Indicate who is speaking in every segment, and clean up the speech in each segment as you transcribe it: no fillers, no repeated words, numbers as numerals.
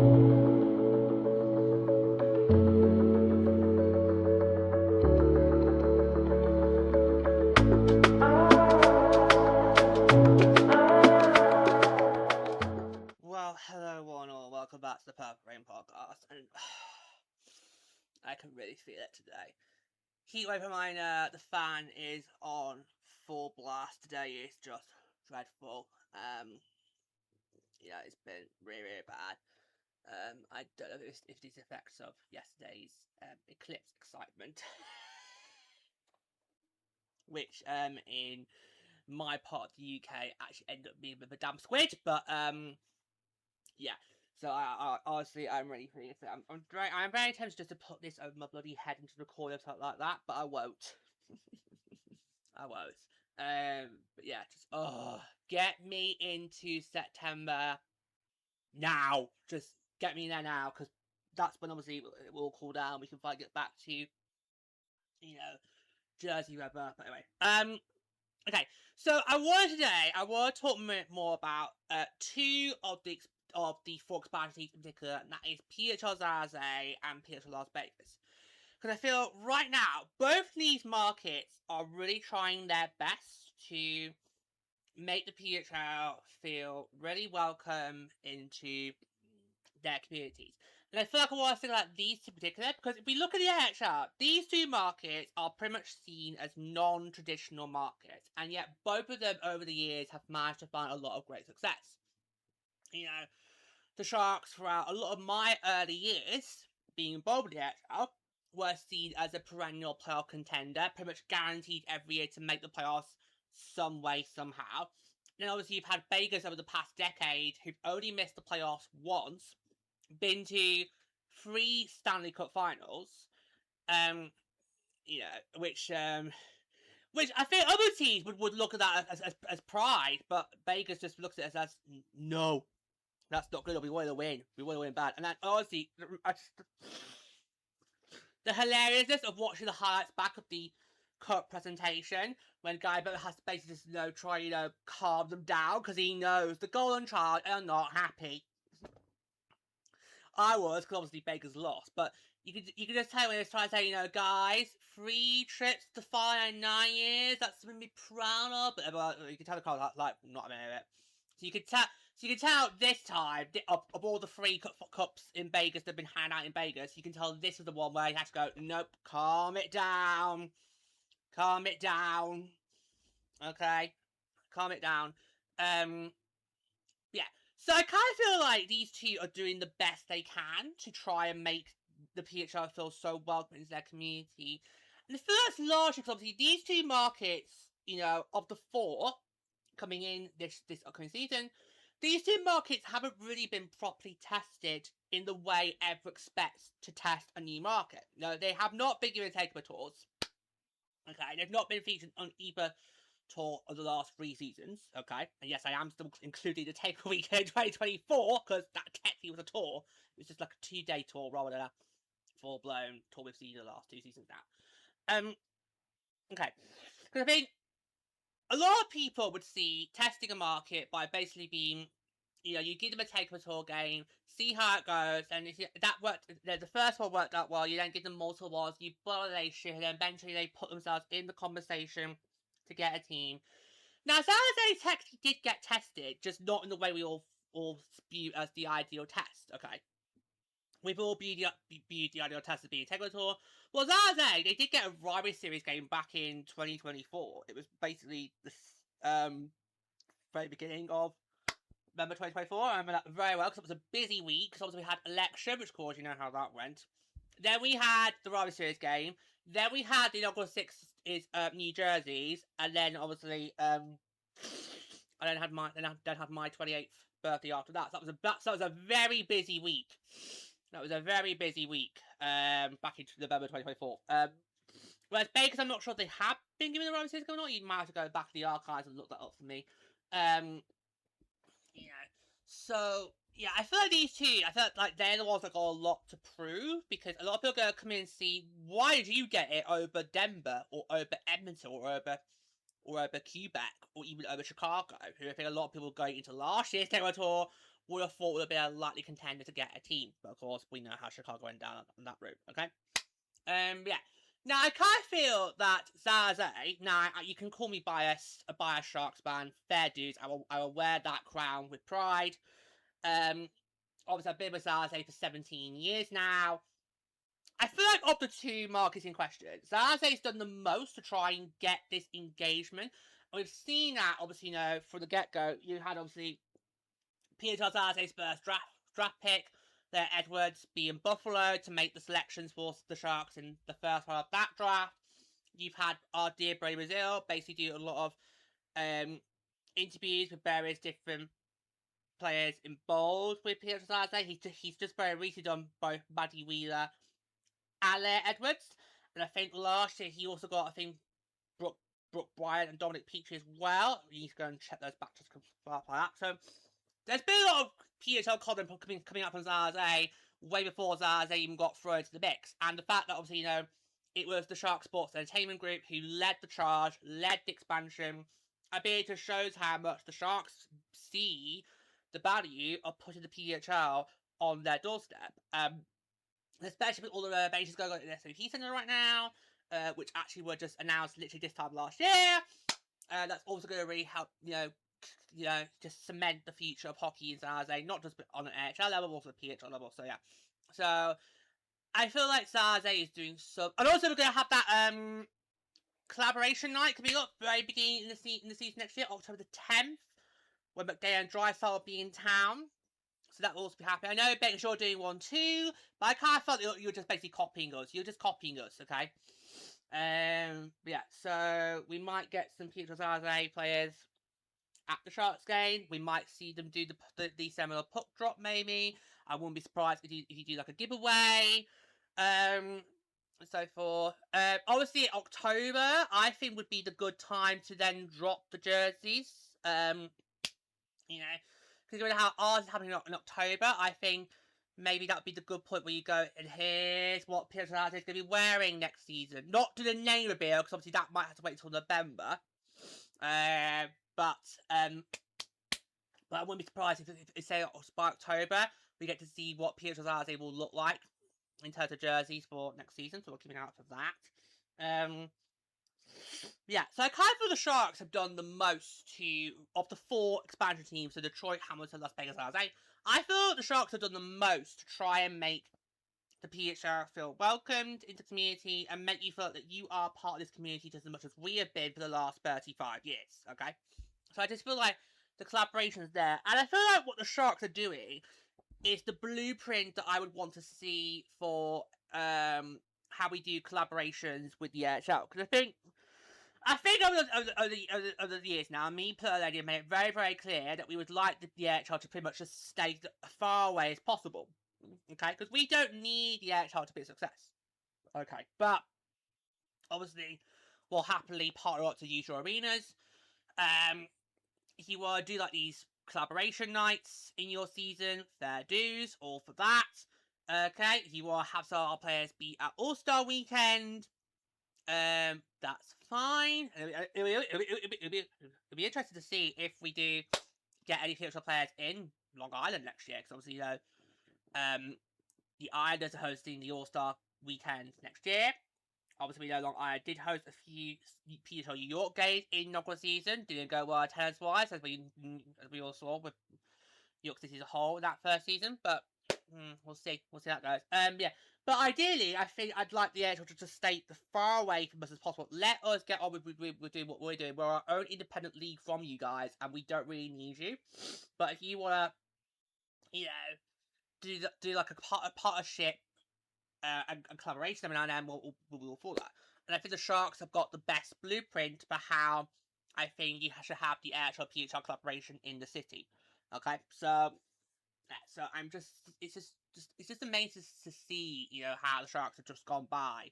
Speaker 1: Well, hello one all, welcome back to the Purple Rain podcast, and I can really feel it today. Heatwave Reminder, the fan is on full blast. Today is just dreadful. It's been really, really bad. I don't know if these effects of yesterday's eclipse excitement, which in my part of the UK actually ended up being with a damn squid, but yeah. So I honestly, I'm ready for this. I'm very tempted just to put this over my bloody head into the corner or something like that, but I won't. I won't. But yeah, just get me into September now. Just get me in there now, because that's when obviously it will cool down. We can finally get back to Jersey weather. But anyway, okay. So I want to talk a bit more about two of the four expansions in particular, and that is PHL Zaze and PHL Las Vegas. Because I feel right now, both these markets are really trying their best to make the PHL feel really welcome into their communities. And I feel like I want to think about these two in particular, because if we look at the NHL, these two markets are pretty much seen as non-traditional markets, and yet both of them over the years have managed to find a lot of great success. The Sharks, throughout a lot of my early years being involved in the NHL, were seen as a perennial playoff contender, pretty much guaranteed every year to make the playoffs some way, somehow. Then obviously you've had Vegas over the past decade, who've only missed the playoffs once, been to 3 Stanley Cup finals, which I think other teams would look at that as pride, but Vegas just looks at it as no, that's not good. We want to win. We want to win bad. And then honestly, the hilariousness of watching the highlights back of the cup presentation when Guy Butler has to basically just try calm them down, because he knows the Golden Child are not happy. I was, because obviously Baker's lost, but you could just tell when he was trying to say, guys, 3 trips to final in 9 years, that's something to be proud of. But you could tell the crowd like not a minute. So you could tell this time of all the 3 cups in Vegas that have been handed out in Vegas, you can tell this is the one where he has to go, nope, calm it down, okay, calm it down. Yeah. So I kind of feel like these two are doing the best they can to try and make the PHL feel so welcome into their community. And I feel that's largely because obviously these two markets, of the 4 coming in this upcoming season, these two markets haven't really been properly tested in the way ever expects to test a new market. No, they have not been given takeover tours. Okay, they've not been featured on either tour of the last 3 seasons, okay? And yes, I am still including the Takeover Weekend 2024, because that technically was a tour. It was just like a 2-day tour rather than a full-blown tour we've seen the last 2 seasons now. Okay. Because I think a lot of people would see testing a market by basically being, you give them a takeover tour game, see how it goes, and if that worked, the first one worked out well, you then give them multiple ones, you build a relationship, and then eventually they put themselves in the conversation to get a team. Now, Saturday technically did get tested, just not in the way we all view as the ideal test, okay? We've all viewed the ideal test as being a Tegra Tour. Well, Saturday, they did get a rivalry series game back in 2024. It was basically the very beginning of November 2024. I remember that very well, because it was a busy week, because obviously we had election, which of course you know how that went. Then we had the rivalry series game. Then we had the inaugural 6 is New Jersey's, and then obviously I then had my 28th birthday after that. So that was a very busy week. That was a very busy week. Back into November 2024. Whereas Bakers, I'm not sure if they have been given the rivalry series game or not. You might have to go back to the archives and look that up for me. So yeah, I feel like these two, I feel like they're the ones that got a lot to prove, because a lot of people are going to come in and see, why did you get it over Denver, or over Edmonton, or over Quebec, or even over Chicago, who I think a lot of people going into last year's Takeover Tour would have thought would have been a likely contender to get a team. But of course, we know how Chicago went down on that route, okay? Yeah. Now, I kind of feel that Zaze, now, you can call me biased, a biased Sharks fan, fair dues, I will wear that crown with pride. Obviously, I've been with Zaze for 17 years now. I feel like of the two markets in question, Zaze's done the most to try and get this engagement. And we've seen that, obviously, you know, from the get-go. You had, obviously, Peter Zaze's first draft pick, there Edwards being Buffalo to make the selections for the Sharks in the first part of that draft. You've had our dear Bray Brazil basically do a lot of interviews with various different players involved with Peter Zaze. He's just very recently done both Buddy Wheeler and Edwards. And I think last year he also got, I think, Brooke Bryant and Dominic Petrie as well. You need to go and check those back just like that. So there's been a lot of PHL content coming up on Zaze way before Zaze even got thrown into the mix. And the fact that, obviously, you know, it was the Shark Sports Entertainment Group who led the charge, led the expansion. I think it just shows how much the Sharks see the value of putting the PHL on their doorstep. Especially with all the renovations going on in the SOP Centre right now, which actually were just announced literally this time last year. That's also going to really help, you know, just cement the future of hockey in Zaze, not just on an AHL level, but also the PHL level. So yeah, so I feel like Zaze is doing so. And also we're going to have that collaboration night coming up very beginning in the season next year, October the 10th, when McDaid and Drysdale will be in town. So that will also be happening. I know Ben Shaw doing one too, but I kind of felt you're just basically copying us. You're just copying us, okay? Yeah, so we might get some Peter Zaze players at the Sharks game. We might see them do the similar puck drop, maybe. I wouldn't be surprised if you do like a giveaway. And so forth. Obviously, October, I think, would be the good time to then drop the jerseys. You know, because how ours is happening in October, I think maybe that would be the good point where you go, and here's what Peter Zaze is going to be wearing next season. Not to the name reveal, because obviously that might have to wait until November. But I wouldn't be surprised if say, by October, we get to see what Peter Zaze will look like in terms of jerseys for next season, so we're keeping out for that. Yeah, so I kind of feel the Sharks have done the most of the 4 expansion teams, so Detroit, Hamilton, Las Vegas, Zaze. I feel the Sharks have done the most to try and make the PHL feel welcomed into the community and make you feel that you are part of this community just as much as we have been for the last 35 years, okay? So I just feel like the collaboration's there, and I feel like what the Sharks are doing is the blueprint that I would want to see for how we do collaborations with the NHL, because I think over the years now, me personally have made it very, very clear that we would like the NHL to pretty much just stay as far away as possible. Okay? Because we don't need the NHL to be a success. Okay? But, obviously, we'll happily partner up to use your arenas. If you want to do, like, these collaboration nights in your season, fair dues, all for that. Okay? If you want to have some of our players be at All-Star Weekend, that's fine. It'll be interesting to see if we do get any future players in Long Island next year, because obviously, you know, the Islanders are hosting the All-Star Weekend next year. Obviously, we know Long Island did host a few PHL New York games in inaugural season. Didn't go well attendance-wise, as we all saw with New York City as a whole in that first season, but we'll see. We'll see how that goes. Yeah. But ideally, I think I'd like the NHL to just stay as far away from us as possible. Let us get on with doing what we're doing. We're our own independent league from you guys, and we don't really need you. But if you want to, you know, do like a partnership and collaboration every now and then, we'll for that. And I think the Sharks have got the best blueprint for how I think you should have the NHL PHL collaboration in the city. Okay, so I'm just it's just amazing to see, you know, how the Sharks have just gone by,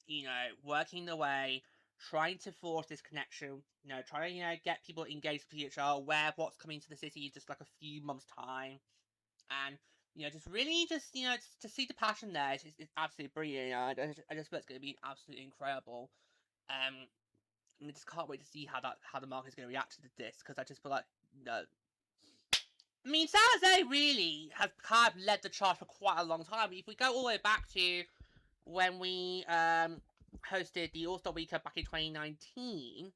Speaker 1: you know, working their way, trying to force this connection, you know, trying to, you know, get people engaged with PHL, aware of what's coming to the city in just like a few months' time, and, you know, just really just, you know, to see the passion there, it's absolutely brilliant. You know, I just feel it's going to be absolutely incredible. And I just can't wait to see how the market is going to react to this, because I just feel like, you know, I mean, San Jose really has kind of led the charge for quite a long time. If we go all the way back to when we hosted the All-Star Weekend back in 2019,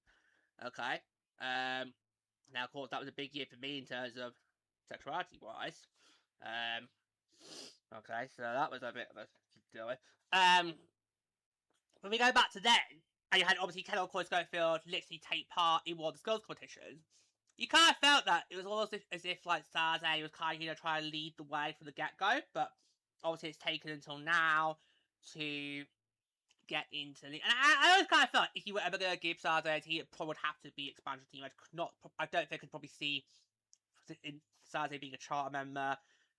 Speaker 1: okay, now of course that was a big year for me in terms of sexuality-wise. Okay, so that was a bit of a deal with. When we go back to then, and you had obviously Kellogg Schofield literally take part in one of the skills competitions, you kind of felt that it was almost as if like San Jose was kind of trying to lead the way from the get-go, but obviously it's taken until now to get into the... And I always kind of felt like if you were ever going to give San Jose a team, it probably would have to be expansion team. I don't think I could probably see in San Jose being a charter member.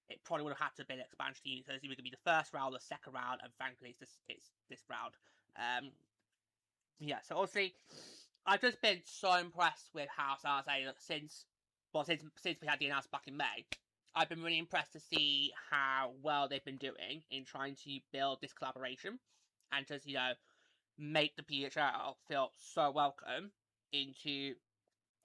Speaker 1: It probably would have had to have been an expansion team, so it's either going to be the first round or the second round, and frankly, it's this round. Yeah, so obviously, I've just been so impressed with how San Jose, since we had the announcement back in May, I've been really impressed to see how well they've been doing in trying to build this collaboration and just, make the PHL feel so welcome into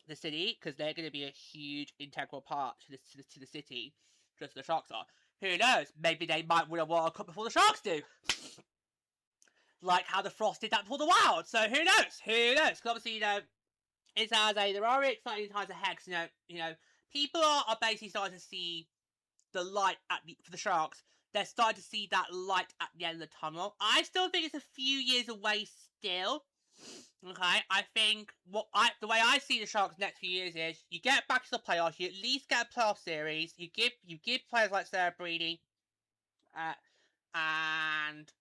Speaker 1: the city, because they're going to be a huge integral part to the city, just the Sharks are. Who knows? Maybe they might win a World Cup before the Sharks do. Like how the Frost did that before the Wild. So who knows? Who knows? Because obviously, in San Jose, there are exciting times ahead. Cause, people are basically starting to see the light for the Sharks. They're starting to see that light at the end of the tunnel. I still think it's a few years away still. Okay, I think the way I see the Sharks next few years is you get back to the playoffs, you at least get a playoff series, you give players like Sarah Breedy, and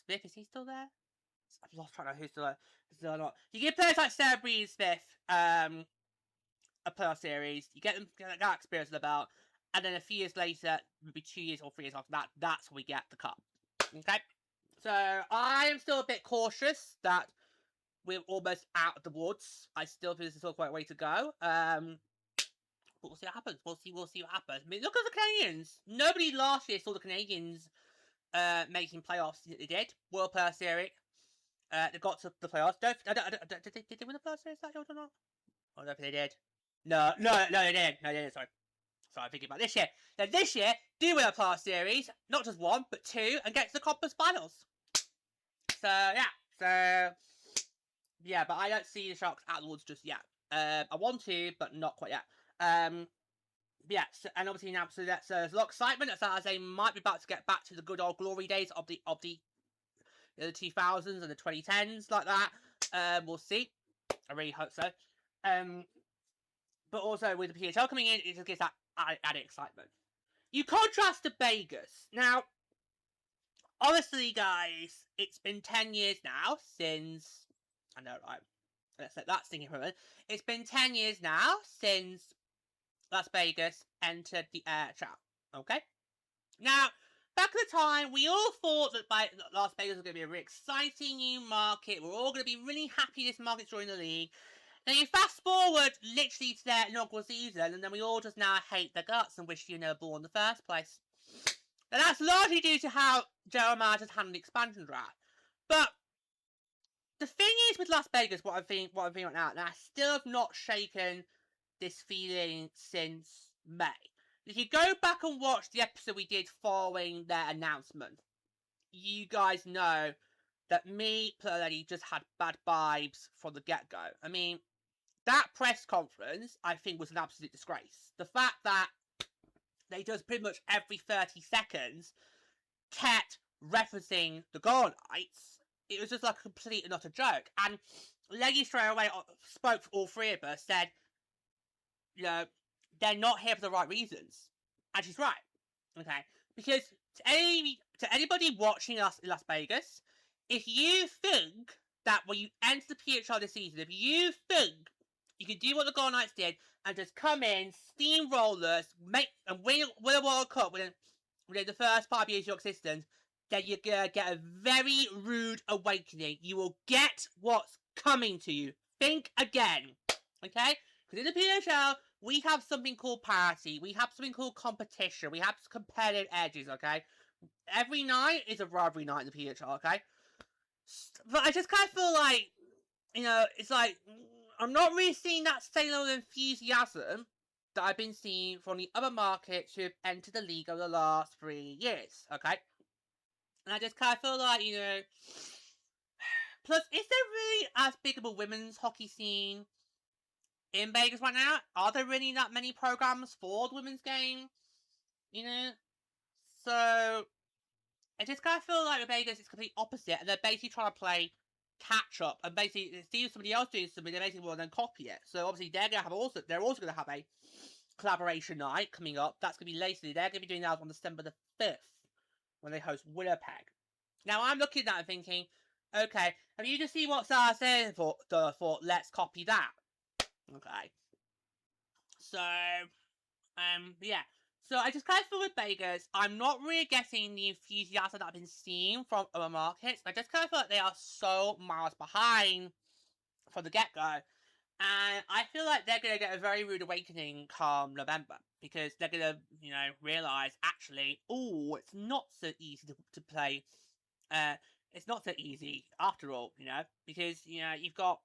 Speaker 1: Smith, is he still there? I've lost track of who's still there. Still not. You give players like Sarah Breedy and Smith a playoff series, you get them that experience in the belt, and then a few years later, maybe 2 years or 3 years after that, that's when we get the cup. Okay? So I am still a bit cautious that we're almost out of the woods. I still think this is still quite a way to go. But we'll see what happens. We'll see what happens. I mean, look at the Canadians. Nobody last year saw the Canadians making playoffs. They did. World Player Series. They got to the playoffs. Did they win the playoff series that year or not? I don't know if they did. No, they didn't. No, they didn't. Sorry, I'm thinking about this year. Then this year, do win a playoff series, not just one, but 2, and get to the conference finals. So yeah, but I don't see the Sharks out of the woods just yet. I want to, but not quite yet. Yeah, and obviously now, so there's a lot of excitement that they might be about to get back to the good old glory days of the 2000s and the 2010s like that. We'll see. I really hope so. But also with the PHL coming in, it just gives that added excitement. You contrast to Vegas. Now, honestly, guys, it's been 10 years now since... I know, right? Let's let that sink in for a minute. It's been 10 years now since Las Vegas entered the NHL. Okay? Now, back at the time, we all thought that Las Vegas was going to be a really exciting new market. We're all going to be really happy this market's joining the league. Now, you fast forward literally to their inaugural season, and then we all just now hate their guts and wish you never born in the first place. And that's largely due to how general managers handled the expansion draft. But the thing is with Las Vegas, what I'm feeling right now, and I still have not shaken this feeling since May. If you go back and watch the episode we did following their announcement, you guys know that me, personally, just had bad vibes from the get-go. I mean, that press conference, I think, was an absolute disgrace. The fact that they just pretty much every 30 seconds kept referencing the Golden Knights, it was just like a complete and utter joke. And Leggy straight away spoke for all 3 of us, said, they're not here for the right reasons. And she's right. Okay? Because to anybody watching us in Las Vegas, if you think that when you enter the PHL this season, if you think you can do what the Golden Knights did and just come in, steamrollers, and win a World Cup within the first 5 years of your existence, then you're going to get a very rude awakening. You will get what's coming to you. Think again. Okay? Because in the PHL, we have something called parity. We have something called competition. We have competitive edges, okay? Every night is a rivalry night in the PHL, okay? But I just kind of feel like, it's like, I'm not really seeing that same level of enthusiasm that I've been seeing from the other markets who have entered the league over the last 3 years, okay? And I just kind of feel like, you know... Plus, is there really as big of a women's hockey scene in Vegas right now? Are there really that many programs for the women's game? You know? So, I just kind of feel like with Vegas it's complete opposite, and they're basically trying to play catch up, and basically see somebody else doing something, they basically will then copy it. So obviously they're also going to have a collaboration night coming up. That's going to be later. They're going to be doing that on December the 5th when they host Winnipeg. Now I'm looking at that and thinking, okay, have you just seen what Sarah said for let's copy that? Okay. So, yeah. So I just kind of feel with Vegas, I'm not really getting the enthusiasm that I've been seeing from other markets. I just kind of feel like they are so miles behind from the get-go. And I feel like they're going to get a very rude awakening come November. Because they're going to, you know, realise, actually, oh, it's not so easy to play. It's not so easy, after all, you know. Because, you know, you've got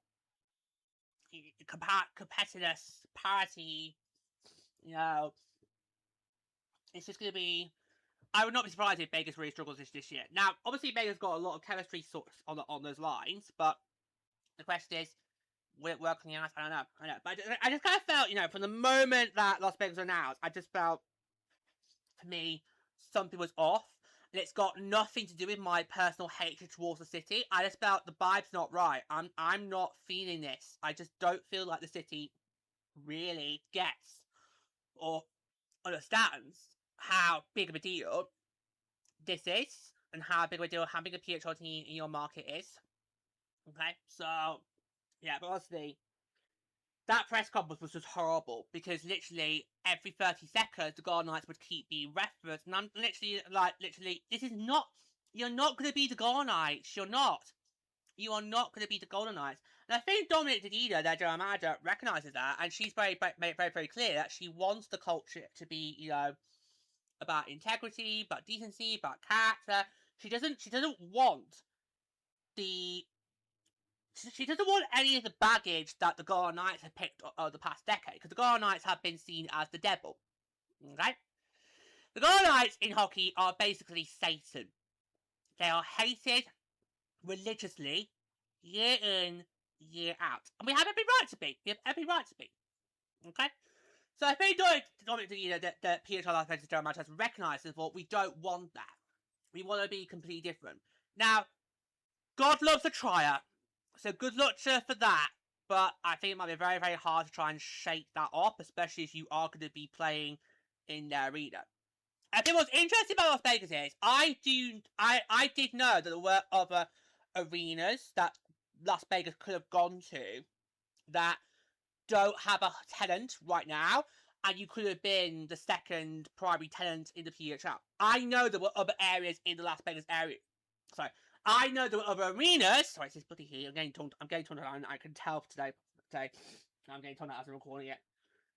Speaker 1: competitiveness, parity, you know. It's just going to be... I would not be surprised if Vegas really struggles this year. Now, obviously, Vegas got a lot of chemistry sorts on those lines, but the question is, will it work on the ice? I don't know. But I just kind of felt, you know, from the moment that Las Vegas was announced, I just felt, for me, something was off. And it's got nothing to do with my personal hatred towards the city. I just felt the vibe's not right. I'm not feeling this. I just don't feel like the city really gets or understands how big of a deal this is, and how big of a deal having a PHL team in your market is. Okay, so yeah, but honestly, that press conference was just horrible, because literally every 30 seconds the Golden Knights would keep being referenced, and I'm literally like, this is not, you're not going to be the Golden Knights, you're not. You are not going to be the Golden Knights. And I think Dominic Didida, their general manager, recognises that, and she's made it very, very clear that she wants the culture to be, you know, about integrity, about decency, about character. She doesn't want the... She doesn't want any of the baggage that the Golden Knights have picked over the past decade, because the Golden Knights have been seen as the devil. Okay? The Golden Knights in hockey are basically Satan. They are hated religiously, year in, year out. And we have every right to be. We have every right to be. Okay? So I think the PHL Las Vegas general manager has recognised and thought, we don't want that. We want to be completely different. Now, God loves a trier, so good luck to her for that. But I think it might be very, very hard to try and shake that off, especially if you are going to be playing in their arena. I think what's interesting about Las Vegas is, I did know that there were other arenas that Las Vegas could have gone to that don't have a tenant right now, and you could have been the second primary tenant in the PHL. I know there were other areas in the Las Vegas area. Sorry. I know there were other arenas. Sorry, it's bloody here. I'm getting toned out. I can tell today. I'm getting toned out as I'm recording it.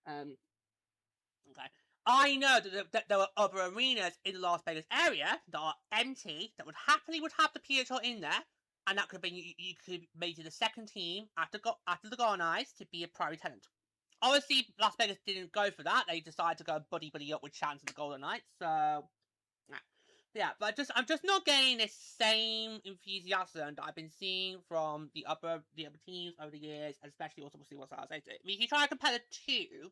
Speaker 1: Okay. I know that there were other arenas in the Las Vegas area that are empty, that would happily have the PHL in there, and that could have been, you could make it the second team after the Golden Knights to be a primary tenant. Obviously, Las Vegas didn't go for that. They decided to go buddy up with Chance and the Golden Knights. So, yeah, but I'm just not getting this same enthusiasm that I've been seeing from the other teams over the years, especially also see what San Jose did. I mean, if you try to compare the two,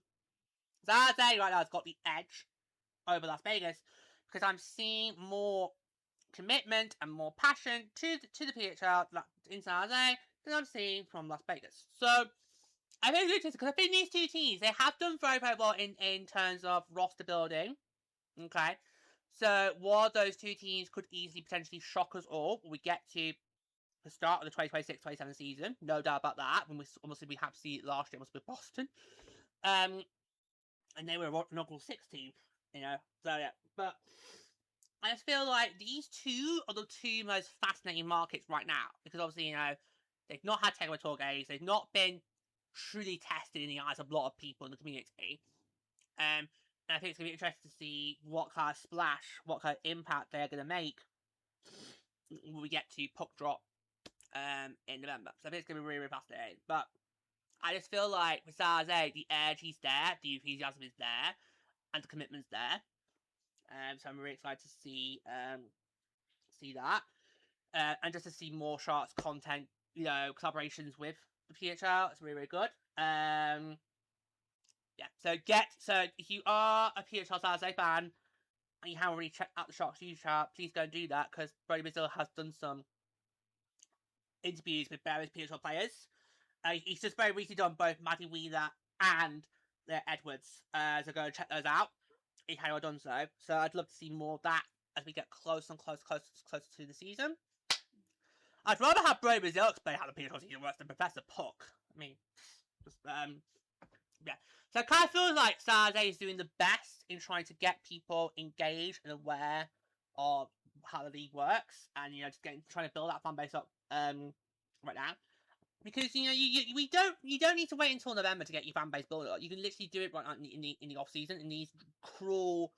Speaker 1: San Jose right now has got the edge over Las Vegas, because I'm seeing more commitment and more passion to the PHL in San Jose than I'm seeing from Las Vegas. So I think it's interesting, because I think these two teams, they have done very, very well in terms of roster building. Okay, so one of those two teams could easily potentially shock us all when we get to the start of the 2026-27 season. No doubt about that. When we have to see it last year, it was with Boston. And they were an inaugural 6 team, you know. So yeah, but I just feel like these two are the two most fascinating markets right now, because obviously, you know, they've not had Tegma Torgays, they've not been truly tested in the eyes of a lot of people in the community. And I think it's going to be interesting to see what kind of splash, what kind of impact they're going to make when we get to puck drop in November. So I think it's going to be really, really fascinating. But I just feel like with Zaze, the energy's there, the enthusiasm is there, and the commitment's there. So I'm really excited to see that, and just to see more Sharks content, collaborations with the PHL. It's really, really good. So if you are a PHL Zaze fan and you haven't already checked out the Sharks YouTube channel, please go and do that, because Brody Brazil has done some interviews with various PHL players. He's just very recently done both Maddie Wheeler and Edwards, so go and check those out if you haven't done so. So I'd love to see more of that as we get closer and closer to the season. I'd rather have Brody Brazil explain how the PHL season works than Professor Puck. I mean, just yeah. So it kind of feels like Zaze is doing the best in trying to get people engaged and aware of how the league works, and just trying to build that fan base up right now. Because you don't need to wait until November to get your fan base built up. You can literally do it right now in the off season, in these cruel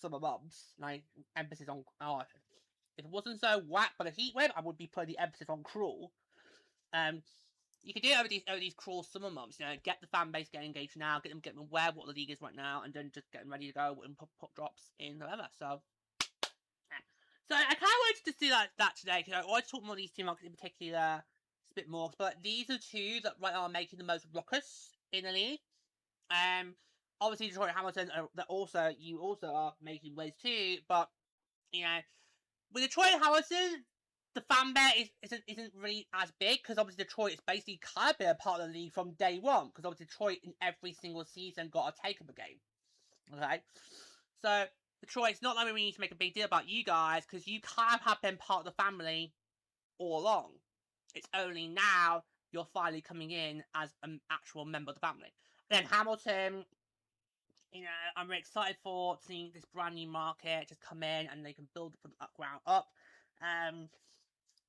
Speaker 1: summer months. Like, emphasis on if it wasn't so whacked by the heat wave, I would be putting the emphasis on cruel. You can do it over these cruel summer months. Get the fan base getting engaged now, get them aware of what the league is right now, and then just getting ready to go and put drops in November. So I kind of wanted to do that today, because I wanted to talk more of these two markets in particular. A bit more, but these are two that right now are making the most ruckus in the league. Obviously Detroit Hamilton you also are making waves too, but with Detroit Hamilton, the fan base isn't really as big, because obviously Detroit is basically kind of been a part of the league from day one, because obviously Detroit in every single season got a takeover game. Okay, so Detroit, it's not like we need to make a big deal about you guys, because you kind of have been part of the family all along. It's only now you're finally coming in as an actual member of the family. And then Hamilton, I'm really excited for seeing this brand new market just come in, and they can build from the ground up.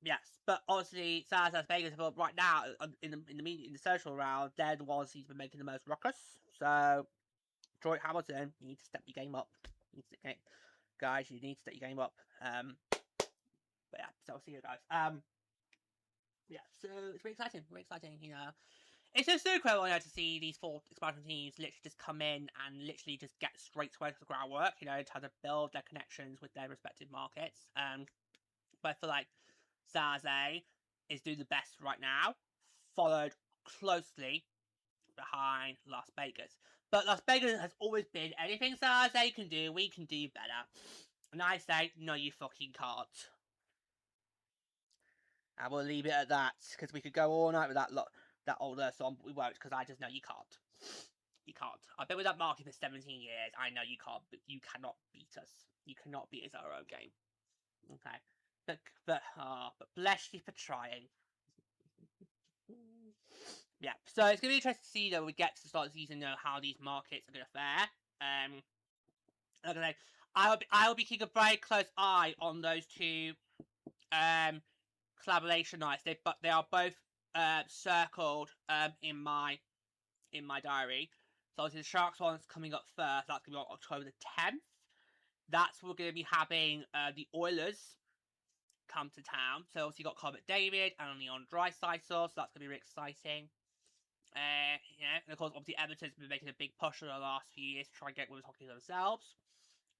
Speaker 1: Yes, but obviously Las Vegas, right now in the social round, they're the ones who's been making the most ruckus. So Detroit Hamilton, you need to step your game up. Guys, you need to step your game up. But yeah, so I'll see you guys. Yeah, so it's really exciting. It's just so incredible to see these 4 expansion teams literally just come in and literally just get straight to the groundwork, try to build their connections with their respective markets. But I feel like Zaze is doing the best right now, followed closely behind Las Vegas. But Las Vegas has always been, anything Zaze can do, we can do better. And I say, no, you fucking can't. And we'll leave it at that, because we could go all night with that older song, but we won't, because I just know you can't. You can't. I've been with that market for 17 years. I know you can't. But you cannot beat us. You cannot beat us at our own game. Okay. But bless you for trying. Yeah. So it's gonna be interesting to see when we get to the start of the season, how these markets are gonna fare. Like I say, I'll be keeping a very close eye on those two collaboration nights. They are both circled in my diary. So obviously the Sharks one's coming up first. That's gonna be on October the 10th. That's we're gonna be having the Oilers come to town. So obviously you got Connor McDavid and Leon Draisaitl, so that's gonna be really exciting. And of course obviously Edmonton's been making a big push over the last few years to try and get women's hockey themselves.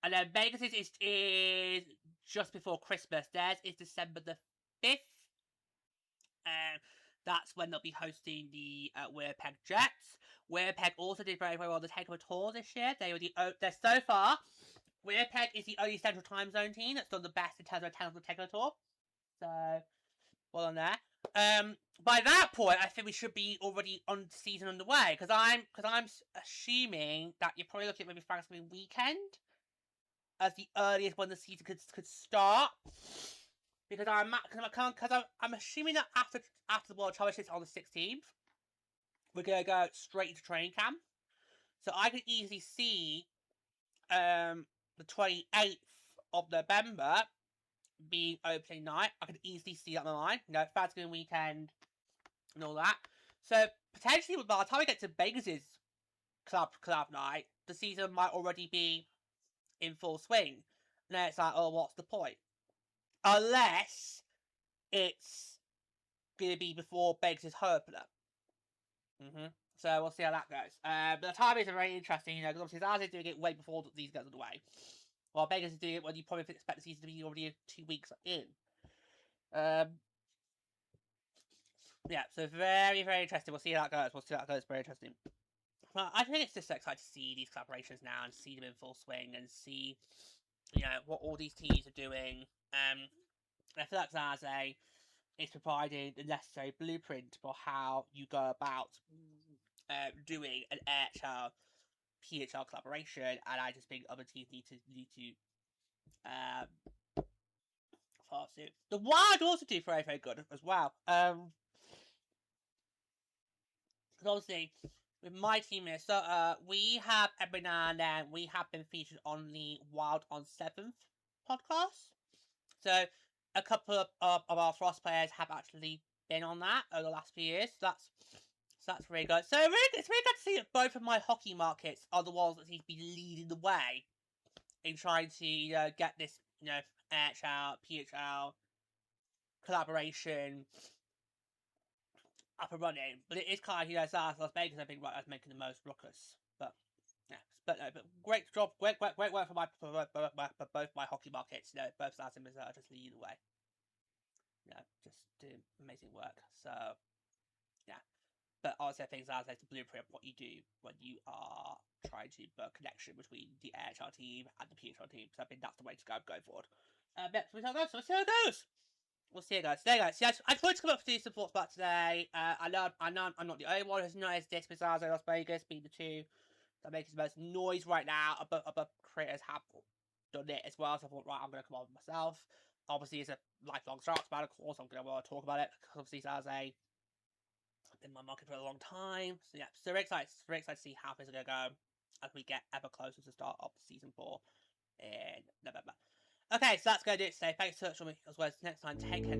Speaker 1: And then Vegas is just before Christmas. Theirs is December the 5th. That's when they'll be hosting the Winnipeg Jets. Winnipeg also did very, very well on the Takeover Tour this year. They're so far, Winnipeg is the only Central Time Zone team that's done the best in terms of the Takeover Tour. So, well on there. By that point, I think we should be already on season underway, because I'm assuming that you're probably looking at maybe Thanksgiving weekend as the earliest when the season could start. Because I'm assuming that after the World Championships on the 16th, we're gonna go straight into training camp. So I could easily see the 28th of November being opening night. I could easily see that on the line. Thanksgiving weekend and all that. So potentially by the time we get to Vegas' club night, the season might already be in full swing. And then it's like, oh, what's the point? Unless it's going to be before Vegas' home opener. So we'll see how that goes. But the timings are very interesting, you know, because obviously Zaz is doing it way before the season gets underway. While Vegas is doing it when you probably expect the season to be already 2 weeks in. Yeah, so very, very interesting. We'll see how that goes. Very interesting. Well, I think it's just so exciting to see these collaborations now and see them in full swing and see, you know, what all these teams are doing. I feel like Zaze is providing the necessary blueprint for how you go about doing an AHL PHL collaboration, and I just think other teams need to follow suit. The Wild also do very, very good as well. Obviously, with my team here, so we have every now and then we have been featured on the Wild on 7th podcast. So a couple of our Frost players have actually been on that over the last few years. So that's really good. So it's really good to see that both of my hockey markets are the ones that seem to be leading the way in trying to get this AHL, PHL collaboration up and running. But it is kind of Las Vegas I think right as making the most ruckus. But but great job, great work for both my hockey markets. Both Zaz and Missouri are just leading the way. Just doing amazing work. So yeah, but honestly, I think Zaz is the blueprint of what you do when you are trying to build a connection between the AHL team and the PHL team. So I think that's the way to go going forward. So we'll see how it goes. We'll see you guys. There, guys. Yeah, I tried to come up with some thoughts about today. I know I'm not the only one who's noticed this. Besides Las Vegas being the two that makes the most noise right now. Other creators have done it as well. So I thought, right, I'm going to come on with myself. Obviously, it's a lifelong Sharks fan, of course. I'm going to want to talk about it because obviously, Zaze been in my market for a long time. So yeah, so very excited to see how things are going to go as we get ever closer to the start of season 4 in November. Okay, so that's going to do it today. Thanks so much for me as well. Next time, take care.